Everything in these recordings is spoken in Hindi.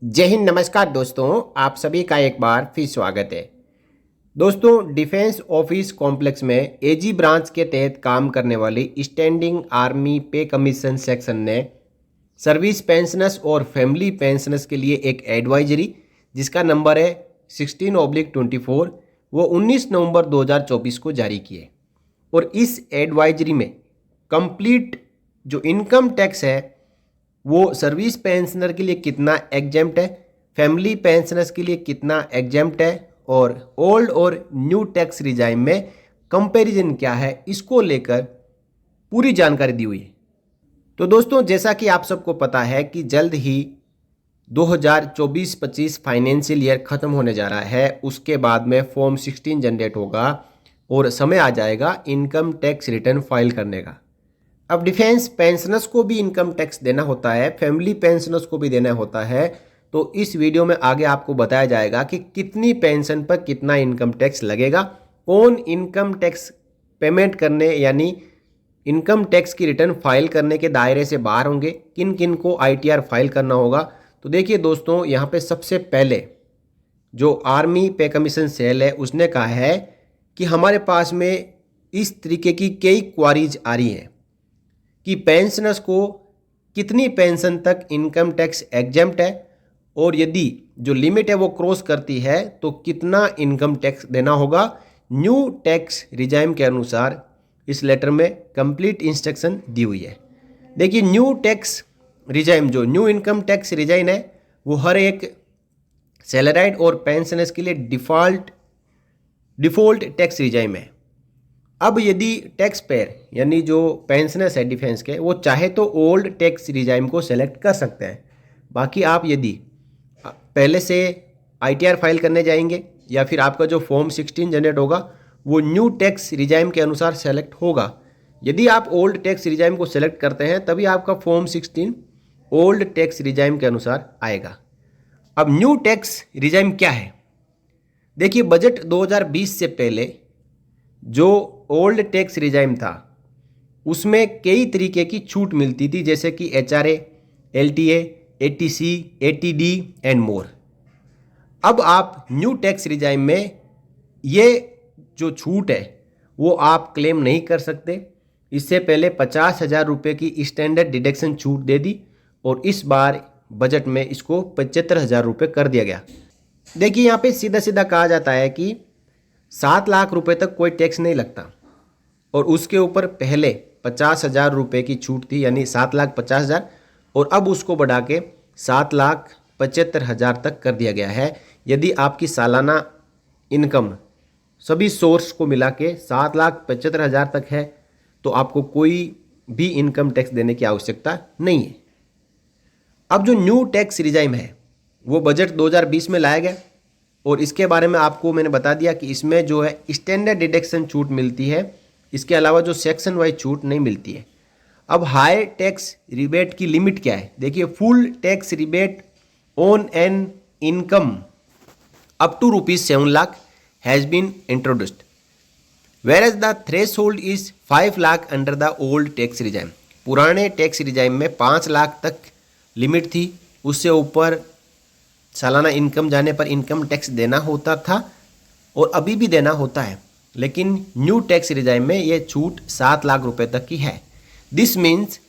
जय हिंद। नमस्कार दोस्तों, आप सभी का एक बार फिर स्वागत है। दोस्तों, डिफेंस ऑफिस कॉम्प्लेक्स में एजी ब्रांच के तहत काम करने वाली standing army pay commission section ने सर्विस पेंशनर्स और फैमिली पेंशनर्स के लिए एक एडवाइजरी जिसका नंबर है 16/24 वो 19 नवंबर 2024 को जारी की है। और इस एडवाइजरी में कंप्लीट जो इनकम टैक्स है वो सर्विस पेंशनर के लिए कितना एग्जेम्प्ट है, फैमिली पेंशनर्स के लिए कितना एग्जेम्प्ट है और ओल्ड और न्यू टैक्स रिजाइम में कंपैरिजन क्या है, इसको लेकर पूरी जानकारी दी हुई है। तो दोस्तों, जैसा कि आप सबको पता है कि जल्द ही 2024-25 फाइनेंशियल ईयर ख़त्म होने जा रहा है। उसके बाद में फॉर्म 16 जनरेट होगा और समय आ जाएगा इनकम टैक्स रिटर्न फाइल करने का। अब डिफेंस पेंशनर्स को भी इनकम टैक्स देना होता है, फैमिली पेंशनर्स को भी देना होता है। तो इस वीडियो में आगे आपको बताया जाएगा कि कितनी पेंशन पर कितना इनकम टैक्स लगेगा, कौन इनकम टैक्स पेमेंट करने यानी इनकम टैक्स की रिटर्न फाइल करने के दायरे से बाहर होंगे, किन किन को आईटीआर फाइल करना होगा। तो देखिए दोस्तों, यहाँ पे सबसे पहले जो आर्मी पे कमीशन सेल है उसने कहा है कि हमारे पास में इस तरीके की कई क्वारीज आ रही हैं कि पेंशनर्स को कितनी पेंशन तक इनकम टैक्स एग्जेम्प्ट है और यदि जो लिमिट है वो क्रॉस करती है तो कितना इनकम टैक्स देना होगा। न्यू टैक्स रिजाइम के अनुसार इस लेटर में कंप्लीट इंस्ट्रक्शन दी हुई है। देखिए, न्यू टैक्स रिजाइम जो न्यू इनकम टैक्स रिजाइन है वो हर एक सैलराइड और पेंशनर्स के लिए डिफ़ॉल्ट टैक्स रिजाइम है। अब यदि टैक्स पेयर यानी जो पेंशनर्स है डिफेंस के, वो चाहे तो ओल्ड टैक्स रिजाइम को सेलेक्ट कर सकते हैं। बाकी आप यदि पहले से आईटीआर फाइल करने जाएंगे या फिर आपका जो फॉर्म 16 जनरेट होगा वो न्यू टैक्स रिजाइम के अनुसार सेलेक्ट होगा। यदि आप ओल्ड टैक्स रिजाइम को सेलेक्ट करते हैं तभी आपका फॉर्म 16 ओल्ड टैक्स रिजाइम के अनुसार आएगा। अब न्यू टैक्स रिजाइम क्या है? देखिए, बजट 2020 से पहले जो ओल्ड टैक्स रिजाइम था उसमें कई तरीके की छूट मिलती थी, जैसे कि HRA, LTA, ATC, ATD and more. अब आप न्यू टैक्स रिजाइम में ये जो छूट है वो आप क्लेम नहीं कर सकते। इससे पहले 50,000 रुपये की स्टैंडर्ड डिडक्शन छूट दे दी और इस बार बजट में इसको 75,000 रुपये कर दिया गया। देखिए, यहाँ पे सीधा सीधा कहा जाता है कि 7 लाख रुपए तक कोई टैक्स नहीं लगता और उसके ऊपर पहले 50,000 रुपये की छूट थी यानी 7,50,000 और अब उसको बढ़ा के 7,75,000 तक कर दिया गया है। यदि आपकी सालाना इनकम सभी सोर्स को मिला के 7,75,000 तक है तो आपको कोई भी इनकम टैक्स देने की आवश्यकता नहीं है। अब जो न्यू टैक्स रिजाइम है वो बजट 2020 में लाया गया और इसके बारे में आपको मैंने बता दिया कि इसमें जो है स्टैंडर्ड डिडक्शन छूट मिलती है, इसके अलावा जो सेक्शन वाइज छूट नहीं मिलती है। अब हाई टैक्स रिबेट की लिमिट क्या है? देखिए, full tax rebate on an income up to ₹7 lakh has been introduced where the threshold is 5 lakh under the old tax regime. पुराने टैक्स रिजाइम में 5 लाख तक लिमिट थी, उससे ऊपर सालाना इनकम जाने पर इनकम टैक्स देना होता था और अभी भी देना होता है, लेकिन न्यू टैक्स रिजाइम में ये छूट 7 लाख रुपए तक की है। This means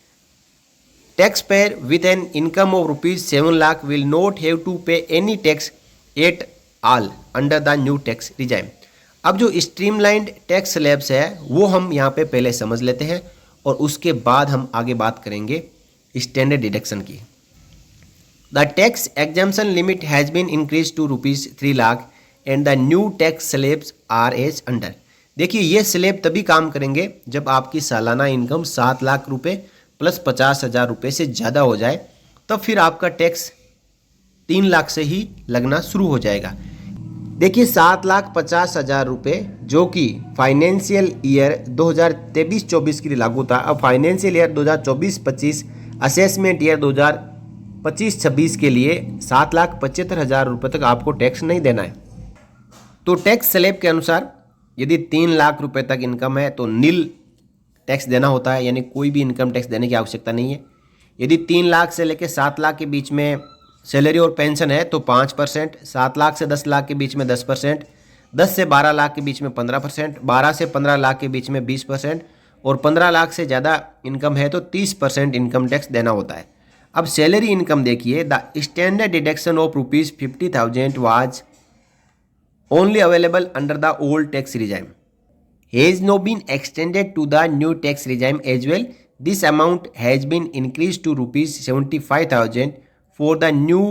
taxpayer with an income of ₹7 lakh will not have to pay any tax at all under the new tax regime. अब जो स्ट्रीमलाइंड टैक्स स्लैब्स है वो हम यहाँ पे पहले समझ लेते हैं और उसके बाद हम आगे बात करेंगे स्टैंडर्ड डिडक्शन की। The tax exemption limit has been increased to ₹3 lakh and the new tax slabs are as under। देखिए, ये स्लेब तभी काम करेंगे जब आपकी सालाना इनकम 7 लाख रुपए प्लस 50,000 रुपये से ज़्यादा हो जाए, तब फिर आपका टैक्स 3 लाख से ही लगना शुरू हो जाएगा। देखिए, 7,50,000 रुपये जो कि फाइनेंशियल ईयर 2023-24 के लिए लागू था, अब फाइनेंशियल ईयर 2024-25 असेसमेंट ईयर 2025-26 के लिए 7,75,000 रुपये तक आपको टैक्स नहीं देना है। तो टैक्स स्लैब के अनुसार यदि 3 लाख रुपए तक इनकम है तो नील टैक्स देना होता है, यानी कोई भी इनकम टैक्स देने की आवश्यकता नहीं है। यदि 3 लाख से लेकर 7 लाख के बीच में सैलरी और पेंशन है तो 5%, 7 लाख से 10 लाख के बीच में 10%, 10 से 12 लाख के बीच में 15%, 12 से 15 लाख के बीच में 20% और 15 लाख से ज़्यादा इनकम है तो 30% इनकम टैक्स देना होता है। अब सैलरी इनकम देखिए, the standard deduction of ₹50,000 was only available under the old tax regime, has now been extended to the new tax regime as well. This amount has been increased to ₹75,000 for the new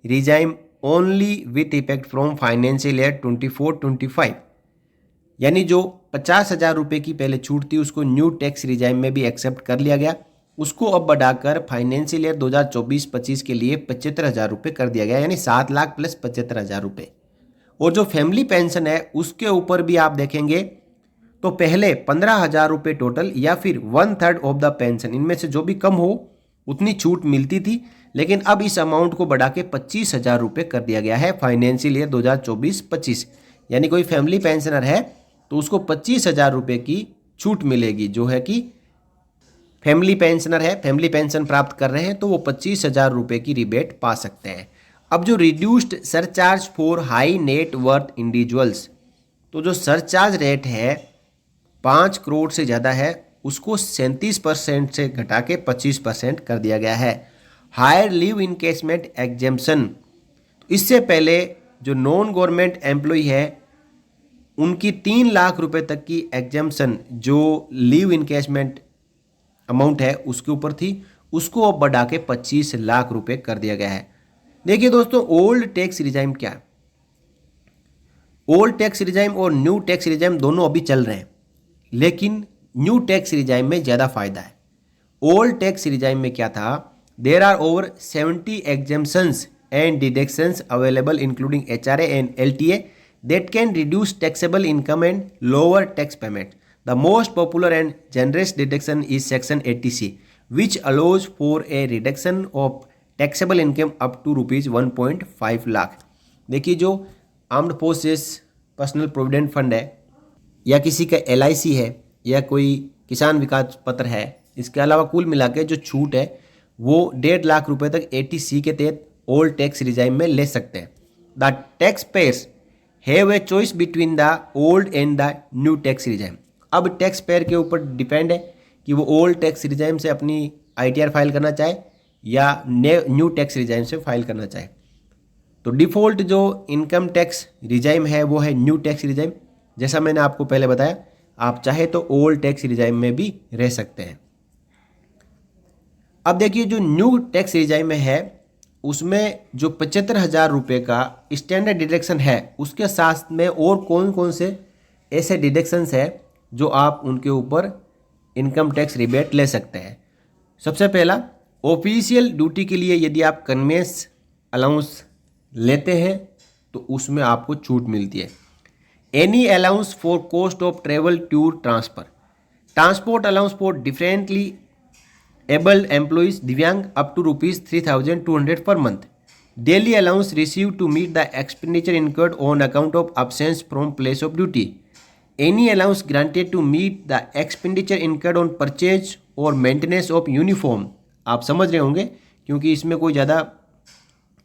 regime only with effect from financial year 24-25. यानी जो 50,000 रुपये की पहले छूट थी उसको न्यू टैक्स रिजाइम में भी एक्सेप्ट कर लिया गया, उसको अब बढ़ाकर फाइनेंशियल ईयर 2024-25 के लिए 75,000 रुपये कर दिया गया, यानी 7 लाख प्लस 75,000 रुपये। और जो फैमिली पेंशन है उसके ऊपर भी आप देखेंगे तो पहले 15,000 रुपये टोटल या फिर 1/3 ऑफ द पेंशन, इनमें से जो भी कम हो उतनी छूट मिलती थी, लेकिन अब इस अमाउंट को बढ़ा के 25,000 रुपये कर दिया गया है फाइनेंशियल ईयर 2024-25। यानी कोई फैमिली पेंशनर है तो उसको 25,000 रुपये की छूट मिलेगी, जो है कि फैमिली पेंशनर है, फैमिली पेंशन प्राप्त कर रहे हैं तो वो 25,000 रुपये की रिबेट पा सकते हैं। अब जो reduced surcharge for high net worth individuals, तो जो सरचार्ज रेट है 5 करोड़ से ज़्यादा है उसको 37% से घटा के 25% कर दिया गया है। हायर लीव इनकेसमेंट एग्जेम्पशन, इससे पहले जो नॉन गवर्नमेंट एम्प्लॉय है उनकी 3 लाख रुपए तक की एग्जेम्पशन जो लीव इनकेसमेंट अमाउंट है उसके ऊपर थी, उसको अब बढ़ा के 25 लाख रुपए कर दिया गया है। देखिए दोस्तों, ओल्ड टैक्स रिजाइम क्या है, ओल्ड टैक्स रिजाइम और न्यू टैक्स रिजाइम दोनों अभी चल रहे हैं, लेकिन न्यू टैक्स रिजाइम में ज़्यादा फायदा है। ओल्ड टैक्स रिजाइम में क्या था, there are over 70 exemptions and deductions available including HRA and LTA that can reduce taxable income and lower tax payment. The most popular and generous deduction is section 80C which allows for a reduction of taxable income up to ₹1.5 lakh. देखिए, जो armed forces personnel provident fund है या किसी का LIC है या कोई किसान विकास पत्र है, इसके अलावा कुल मिला के जो छूट है वो 1.5 लाख रुपए तक 80C के तहत ओल्ड टैक्स रिजाइम में ले सकते हैं। The tax payers have a choice between the old and the new tax regime. अब टैक्स पेयर के ऊपर डिपेंड है कि वो ओल्ड टैक्स रिजाइम से अपनी ITR फाइल करना चाहे या न्यू टैक्स रिजाइम से फाइल करना चाहे। तो डिफ़ॉल्ट जो इनकम टैक्स रिजाइम है वो है न्यू टैक्स रिजाइम। जैसा मैंने आपको पहले बताया, आप चाहे तो ओल्ड टैक्स रिजाइम में भी रह सकते हैं। अब देखिए, जो न्यू टैक्स रिजाइम में है उसमें जो 75,000 रुपये का स्टैंडर्ड डिडक्शन है उसके साथ में और कौन कौन से ऐसे डिडक्शंस है जो आप उनके ऊपर इनकम टैक्स रिबेट ले सकते हैं। सबसे पहला, ऑफिशियल ड्यूटी के लिए यदि आप कन्वेंस अलाउंस लेते हैं तो उसमें आपको छूट मिलती है। Any allowance for cost of travel tour transfer, transport allowance for differently abled employees दिव्यांग up to ₹3,200 per month. Daily allowance receive to meet the expenditure incurred on account of absence from place of duty. Any allowance granted to meet the expenditure incurred on purchase और मेंटेनेंस ऑफ यूनिफॉर्म। आप समझ रहे होंगे क्योंकि इसमें कोई ज़्यादा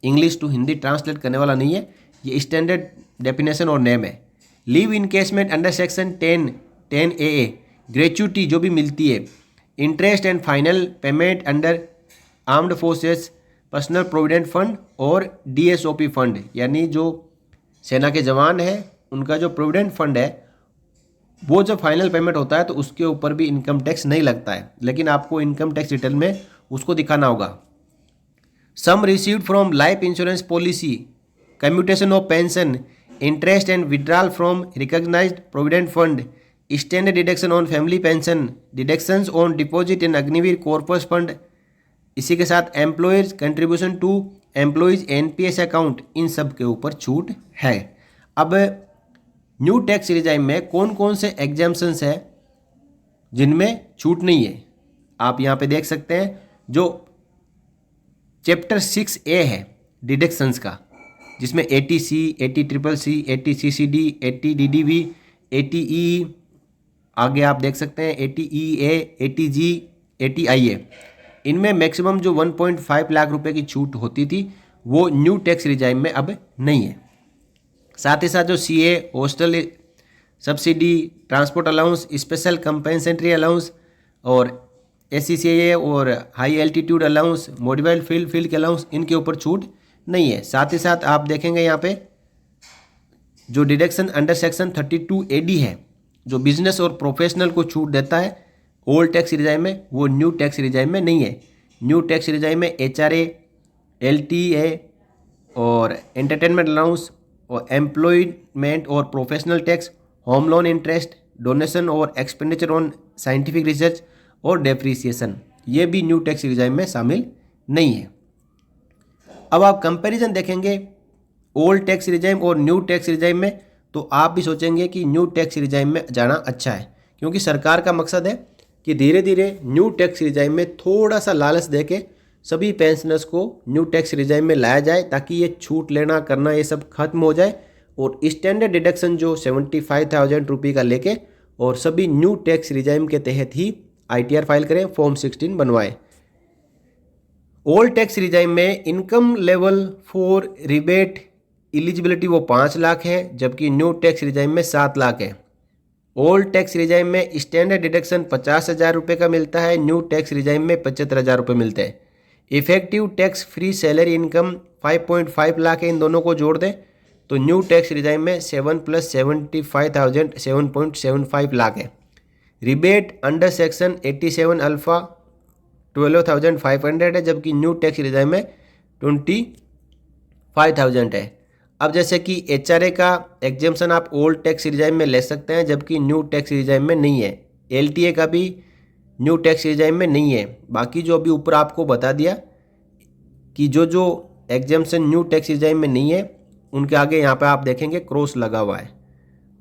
इंग्लिश टू हिंदी ट्रांसलेट करने वाला नहीं है, ये स्टैंडर्ड डेफिनेशन और नेम है। Leave encasement under section 10AA gratuity जो भी मिलती है, interest and final payment under armed forces personnel provident fund और DSOP फंड, यानी जो सेना के जवान हैं उनका जो प्रोविडेंट फंड है वो जब फाइनल पेमेंट होता है तो उसके ऊपर भी इनकम टैक्स नहीं लगता है, लेकिन आपको इनकम टैक्स रिटर्न में उसको दिखाना होगा। Sum received from life insurance policy, commutation of pension, interest and withdrawal from recognised provident fund, standard deduction on family pension, deductions on deposit in Agniveer corpus fund, इसी के साथ employer's contribution to employees NPS account, इन सब के ऊपर छूट है। अब न्यू टैक्स रिजाइम में कौन कौन से एग्जाम्पशंस है जिनमें छूट नहीं है, आप यहाँ पे देख सकते हैं। जो चैप्टर 6A है डिडक्शंस का, जिसमें 80C, 80CCC, 80CCD, 80DDV, 80E, आगे आप देख सकते हैं 80EA, 80G, 80IA, इनमें मैक्सिमम जो 1.5 लाख रुपए की छूट होती थी वो न्यू टैक्स रिजाइम में अब नहीं है। साथ ही साथ जो CA, hostel subsidy, transport allowance, special compensatory allowance और SCCA और high altitude allowance, modified field के अलाउंस, इनके ऊपर छूट नहीं है। साथ ही साथ आप देखेंगे यहाँ पे जो डिडक्शन अंडर सेक्शन 32AD है, जो बिजनेस और प्रोफेशनल को छूट देता है ओल्ड टैक्स रिजाइम में, वो न्यू टैक्स रिजाइम में नहीं है। न्यू टैक्स रिजाइम में HRA, LTA और एंटरटेनमेंट अलाउंस और एम्प्लॉयमेंट और professional tax, home loan interest, donation और एक्सपेंडिचर ऑन साइंटिफिक रिसर्च और डेप्रिसिएशन, ये भी न्यू टैक्स रिजाइम में शामिल नहीं है। अब आप कंपैरिजन देखेंगे ओल्ड टैक्स रिजाइम और न्यू टैक्स रिजाइम में, तो आप भी सोचेंगे कि न्यू टैक्स रिजाइम में जाना अच्छा है, क्योंकि सरकार का मकसद है कि धीरे धीरे न्यू टैक्स रिजाइम में थोड़ा सा लालच देके सभी पेंशनर्स को न्यू टैक्स रिजाइम में लाया जाए, ताकि ये छूट लेना करना ये सब खत्म हो जाए और स्टैंडर्ड डिडक्शन जो 75,000 रुपये का लेके और सभी न्यू टैक्स रिजाइम के तहत ही ITR फाइल करें, फॉर्म 16 बनवाएं। ओल्ड टैक्स रिजाइम में income level for rebate eligibility वो 5 लाख है, जबकि न्यू टैक्स रिजाइम में 7 लाख है। ओल्ड टैक्स रिजाइम में स्टैंडर्ड डिडक्शन 50,000 रुपये का मिलता है, न्यू टैक्स रिजाइम में 75,000 रुपये मिलते हैं। Effective tax free salary income 5.5 lakh है, इन दोनों को जोड़ दें तो न्यू टैक्स रिजाइम में 7 + 75,000 7.75 लाख है। रिबेट अंडर सेक्शन 87 अल्फा 12,500 है, जबकि न्यू टैक्स रिजाइम में 25,000 है। अब जैसे कि HRA का एग्जेम्पशन आप ओल्ड टैक्स रिजाइम में ले सकते हैं, जबकि न्यू टैक्स रिजाइम में नहीं है। LTA का भी न्यू टैक्स रिजाइम में नहीं है। बाकी जो अभी ऊपर आपको बता दिया कि जो जो एग्जेम्पशन न्यू टैक्स रिजाइम में नहीं है, उनके आगे यहाँ पे आप देखेंगे क्रॉस लगा हुआ है।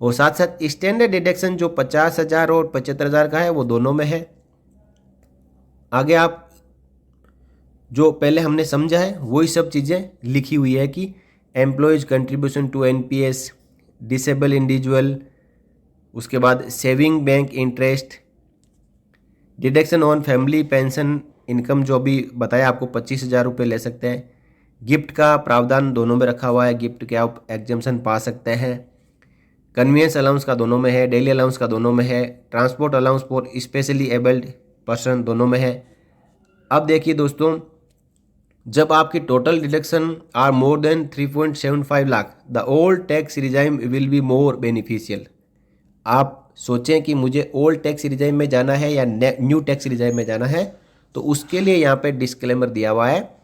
और साथ साथ स्टैंडर्ड डिडक्शन जो 50,000 और 75,000 का है, वो दोनों में है। आगे आप जो पहले हमने समझा है वही सब चीज़ें लिखी हुई है कि employees contribution to NPS, disable individual, उसके बाद saving bank interest, deduction on family pension income जो अभी बताया आपको 25,000 रुपये ले सकते हैं। गिफ्ट का प्रावधान दोनों में रखा हुआ है, गिफ्ट के आप एग्जेम्पशन पा सकते हैं। कन्वीनियंस अलाउंस का दोनों में है, डेली अलाउंस का दोनों में है, transport allowance for specially abled person दोनों में है। अब देखिए दोस्तों, जब आपकी total deduction are more than 3.75 lakh, the old tax regime will be more beneficial. आप सोचें कि मुझे ओल्ड टैक्स रिजाइम में जाना है या न्यू टैक्स रिजाइम में जाना है, तो उसके लिए यहाँ पे डिस्क्लेमर दिया हुआ है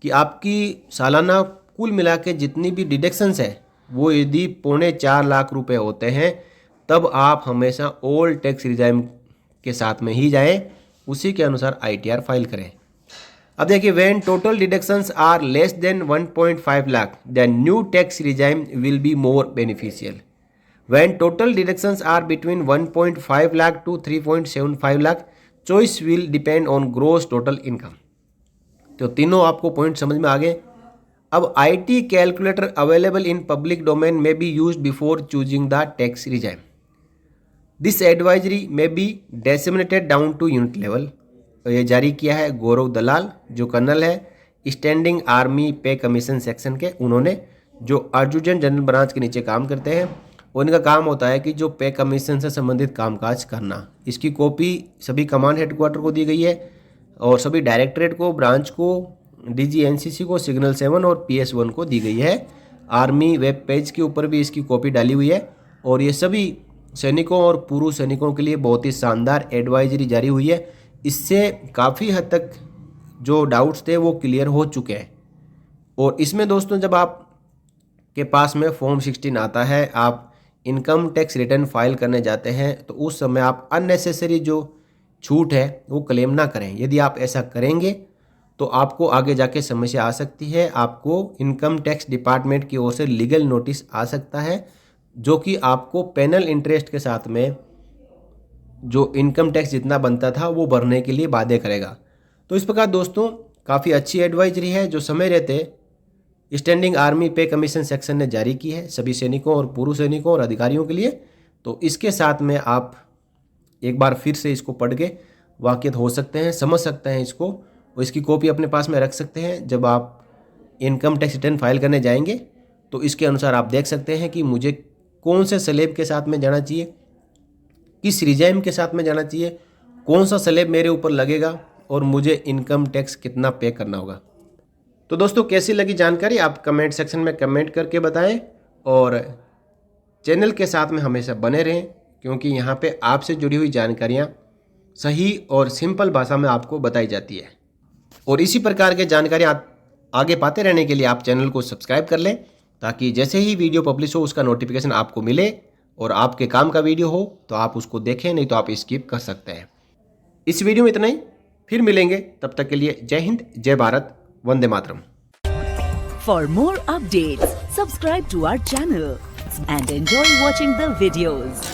कि आपकी सालाना कुल मिला के जितनी भी डिडक्शंस है, वो यदि 4.25 लाख रुपए होते हैं, तब आप हमेशा ओल्ड टैक्स रिजाइम के साथ में ही जाएं, उसी के अनुसार ITR फाइल करें। अब देखिए, when total deductions are less than 1.5 lakh, the new tax regime will be more beneficial. When total deductions are between 1.5 lakh to 3.75 lakh, choice will depend on gross total income. तो तीनों आपको पॉइंट समझ में आ गए। अब IT calculator available in public domain may be use before choosing the tax regime. This advisory may be disseminated down to unit level. ये जारी किया है गौरव दलाल, जो कर्नल है standing army pay commission section के। उन्होंने जो एडजुटेंट जनरल ब्रांच के नीचे काम करते हैं, उनका काम होता है कि जो पे कमीशन से संबंधित कामकाज करना। इसकी कॉपी सभी कमांड हेडक्वार्टर को दी गई है और सभी डायरेक्टरेट को, ब्रांच को, DG NCC को, सिग्नल 7 और PS1 को दी गई है। आर्मी वेब पेज के ऊपर भी इसकी कॉपी डाली हुई है और ये सभी सैनिकों और पूर्व सैनिकों के लिए बहुत ही शानदार एडवाइजरी जारी हुई है। इससे काफ़ी हद तक जो डाउट्स थे वो क्लियर हो चुके हैं। और इसमें दोस्तों, जब आप के पास में फॉर्म 16 आता है, आप इनकम टैक्स रिटर्न फाइल करने जाते हैं, तो उस समय आप अननेसेसरी जो छूट है वो क्लेम ना करें। यदि आप ऐसा करेंगे तो आपको आगे जाके समस्या आ सकती है। आपको इनकम टैक्स डिपार्टमेंट की ओर से लीगल नोटिस आ सकता है, जो कि आपको पेनल इंटरेस्ट के साथ में जो इनकम टैक्स जितना बनता था वो भरने के लिए बाध्य करेगा। तो इस प्रकार दोस्तों, काफ़ी अच्छी एडवाइजरी है जो समय रहते standing army pay commission section ने जारी की है सभी सैनिकों और पूर्व सैनिकों और अधिकारियों के लिए। तो इसके साथ में आप एक बार फिर से इसको पढ़ के वाकिफ हो सकते हैं, समझ सकते हैं इसको, और इसकी कॉपी अपने पास में रख सकते हैं। जब आप इनकम टैक्स रिटर्न फाइल करने जाएंगे तो इसके अनुसार आप देख सकते हैं कि मुझे कौन से स्लैब के साथ में जाना चाहिए, किस रिजाइम के साथ में जाना चाहिए, कौन सा स्लैब मेरे ऊपर लगेगा और मुझे इनकम टैक्स कितना पे करना होगा। तो दोस्तों कैसी लगी जानकारी आप कमेंट सेक्शन में कमेंट करके बताएं और चैनल के साथ में हमेशा बने रहें, क्योंकि यहाँ पे आपसे जुड़ी हुई जानकारियाँ सही और सिंपल भाषा में आपको बताई जाती है। और इसी प्रकार के जानकारियाँ आगे पाते रहने के लिए आप चैनल को सब्सक्राइब कर लें, ताकि जैसे ही वीडियो पब्लिश हो उसका नोटिफिकेशन आपको मिले और आपके काम का वीडियो हो तो आप उसको देखें, नहीं तो आप स्किप कर सकते हैं। इस वीडियो में इतना ही, फिर मिलेंगे, तब तक के लिए जय हिंद, जय Bharat, Vande Mataram. For more updates, subscribe to our channel and enjoy watching the videos.